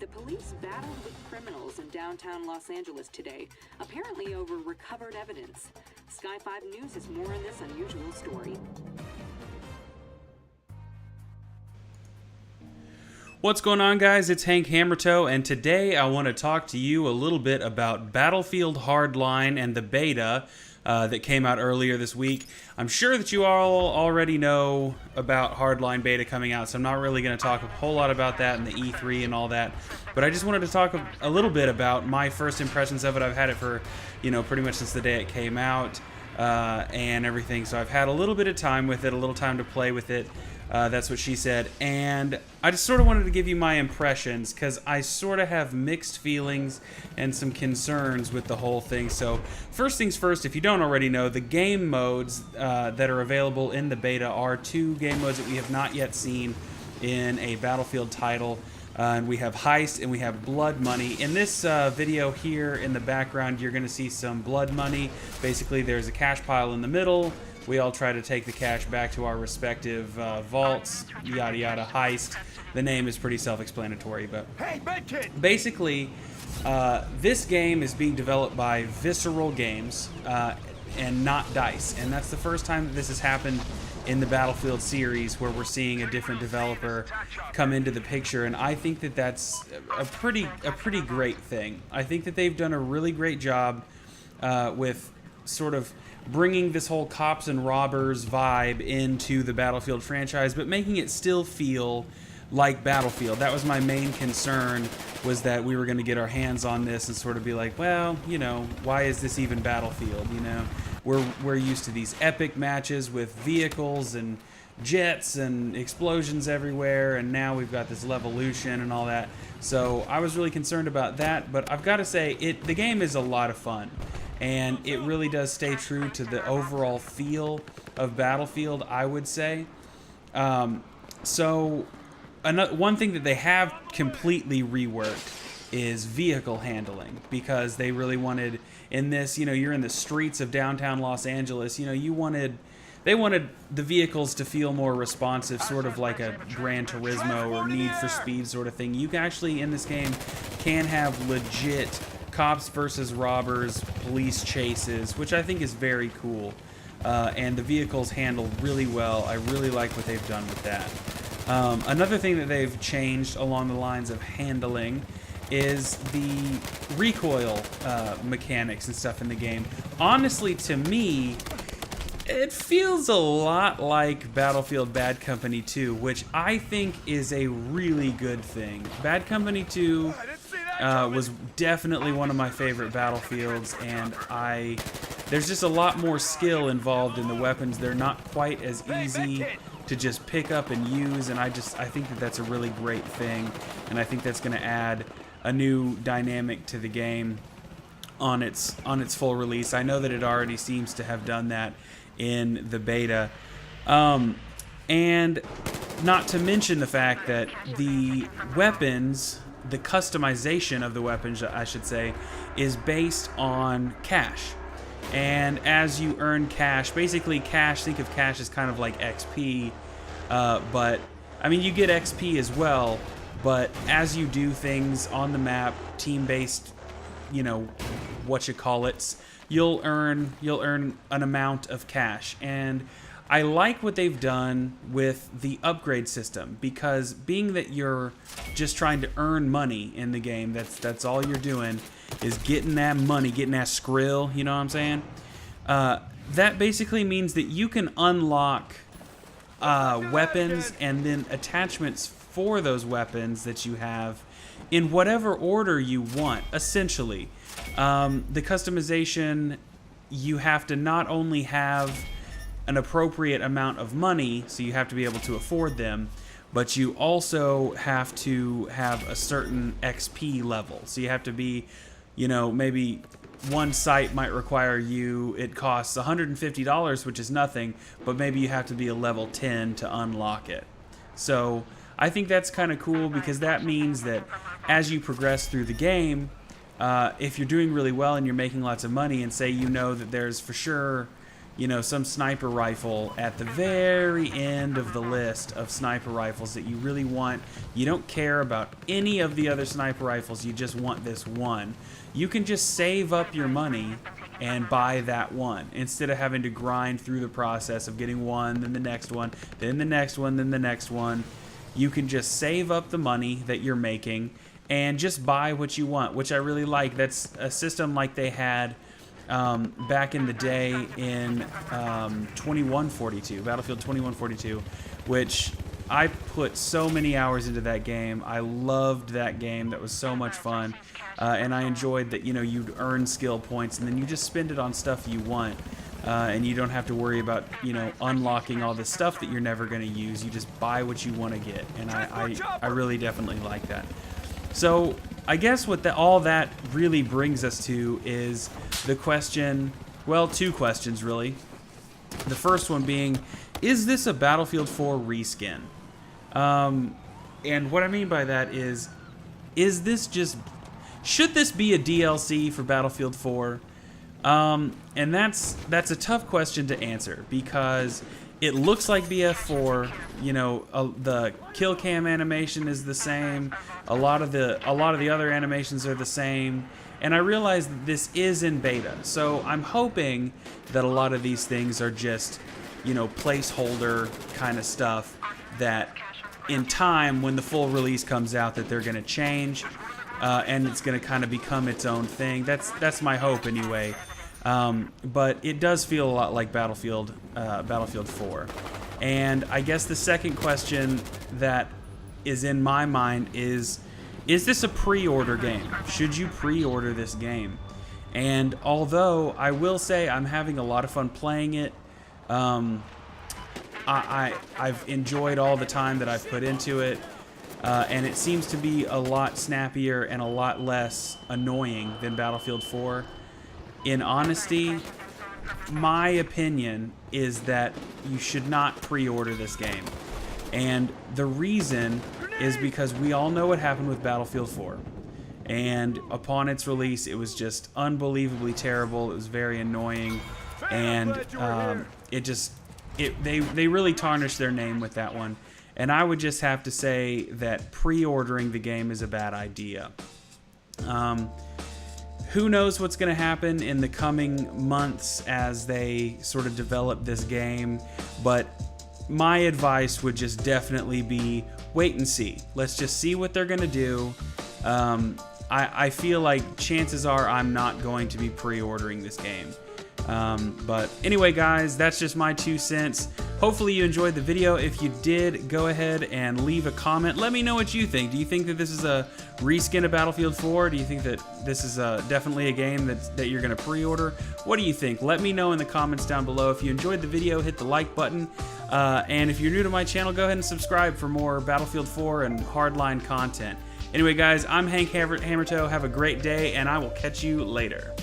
The police battled with criminals in downtown Los Angeles today, apparently over recovered evidence. Sky 5 News has more on this unusual story. What's going on, guys? It's HankHammertoe, and today I want to talk to you a little bit about Battlefield Hardline and the beta that came out earlier this week. I'm sure that you all already know about Hardline Beta coming out, so I'm not really going to talk a whole lot about that and the E3 and all that. But I just wanted to talk a little bit about my first impressions of it. I've had it for, pretty much since the day it came out and everything. So I've had a little bit of time with it, a little time to play with it. That's what she said. And I just sort of wanted to give you my impressions because I sort of have mixed feelings and some concerns with the whole thing. So first things first, if you don't already know, the game modes that are available in the beta are two game modes that we have not yet seen in a Battlefield title. And we have Heist and we have Blood Money. In this video here in the background, you're going to see some Blood Money. Basically, there's a cash pile in the middle. We all try to take the cash back to our respective vaults, yada yada. Heist. The name is pretty self-explanatory, but basically, this game is being developed by Visceral Games and not DICE, and that's the first time that this has happened in the Battlefield series where we're seeing a different developer come into the picture, and I think that that's a pretty great thing. I think that they've done a really great job with sort of bringing this whole cops and robbers vibe into the Battlefield franchise, but making it still feel like Battlefield. That was my main concern, was that we were going to get our hands on this and sort of be like, well, why is this even Battlefield? We're used to these epic matches with vehicles and jets and explosions everywhere, and now we've got this Levolution and all that. So I was really concerned about that, but I've got to say, the game is a lot of fun. And it really does stay true to the overall feel of Battlefield, I would say. So one thing that they have completely reworked is vehicle handling, because they really wanted, in this, you're in the streets of downtown Los Angeles, they wanted the vehicles to feel more responsive, sort of like a Gran Turismo or Need for Speed sort of thing. You can actually, in this game, can have legit cops versus robbers, police chases, which I think is very cool. And the vehicles handle really well. I really like what they've done with that. Another thing that they've changed along the lines of handling is the recoil mechanics and stuff in the game. Honestly, to me, it feels a lot like Battlefield Bad Company 2, which I think is a really good thing. Bad Company 2 was definitely one of my favorite Battlefields, and there's just a lot more skill involved in the weapons. They're not quite as easy to just pick up and use, and I think that that's a really great thing, and I think that's going to add a new dynamic to the game on its full release. I know that it already seems to have done that in the beta, and not to mention the fact that the weapons, the customization of the weapons, I should say, is based on cash. And as you earn cash, basically cash, think of cash as kind of like XP, but I mean, you get XP as well, but as you do things on the map, team-based, you'll earn an amount of cash. And I like what they've done with the upgrade system, because being that you're just trying to earn money in the game, that's all you're doing, is getting that money, getting that skrill, you know what I'm saying? That basically means that you can unlock weapons and then attachments for those weapons that you have in whatever order you want, essentially. The customization, you have to not only have an appropriate amount of money, so you have to be able to afford them, but you also have to have a certain XP level. So you have to be, maybe one site might require it costs $150, which is nothing, but maybe you have to be a level 10 to unlock it. So I think that's kind of cool, because that means that as you progress through the game, if you're doing really well and you're making lots of money, and say that there's for sure you know, some sniper rifle at the very end of the list of sniper rifles that you really want. You don't care about any of the other sniper rifles, you just want this one. You can just save up your money and buy that one instead of having to grind through the process of getting one, then the next one, then the next one, then the next one. You can just save up the money that you're making and just buy what you want, which I really like. That's a system like they had back in the day in 2142, Battlefield 2142, which I put so many hours into that game. I loved that game. That was so much fun. And I enjoyed that, you know, you'd earn skill points and then you just spend it on stuff you want. And you don't have to worry about, you know, unlocking all the stuff that you're never going to use. You just buy what you want to get. And I really definitely like that. So I guess what all that really brings us to is the question, well, two questions really. The first one being, is this a Battlefield 4 reskin? And what I mean by that is this just, should this be a DLC for Battlefield 4? And that's a tough question to answer because it looks like BF4. You know, the kill cam animation is the same. A lot of the other animations are the same. And I realize that this is in beta, so I'm hoping that a lot of these things are just, you know, placeholder kind of stuff that in time when the full release comes out that they're going to change and it's going to kind of become its own thing. That's my hope anyway. But it does feel a lot like Battlefield 4. And I guess the second question that is in my mind is this a pre-order game? Should you pre-order this game? And although I will say I'm having a lot of fun playing it, I've enjoyed all the time that I've put into it, and it seems to be a lot snappier and a lot less annoying than Battlefield 4. In honesty, my opinion is that you should not pre-order this game. And the reason is because we all know what happened with Battlefield 4. And upon its release, it was just unbelievably terrible. It was very annoying. And they really tarnished their name with that one. And I would just have to say that pre-ordering the game is a bad idea. Who knows what's going to happen in the coming months as they sort of develop this game, but my advice would just definitely be wait and see. Let's just see what they're going to do. I feel like chances are I'm not going to be pre-ordering this game. But anyway, guys, that's just my 2 cents. Hopefully you enjoyed the video. If you did, go ahead and leave a comment. Let me know what you think. Do you think that this is a reskin of Battlefield 4? Do you think that this is definitely a game that you're going to pre-order? What do you think? Let me know in the comments down below. If you enjoyed the video, hit the like button. And if you're new to my channel, go ahead and subscribe for more Battlefield 4 and Hardline content. Anyway, guys, I'm HankHammertoe. Have a great day, and I will catch you later.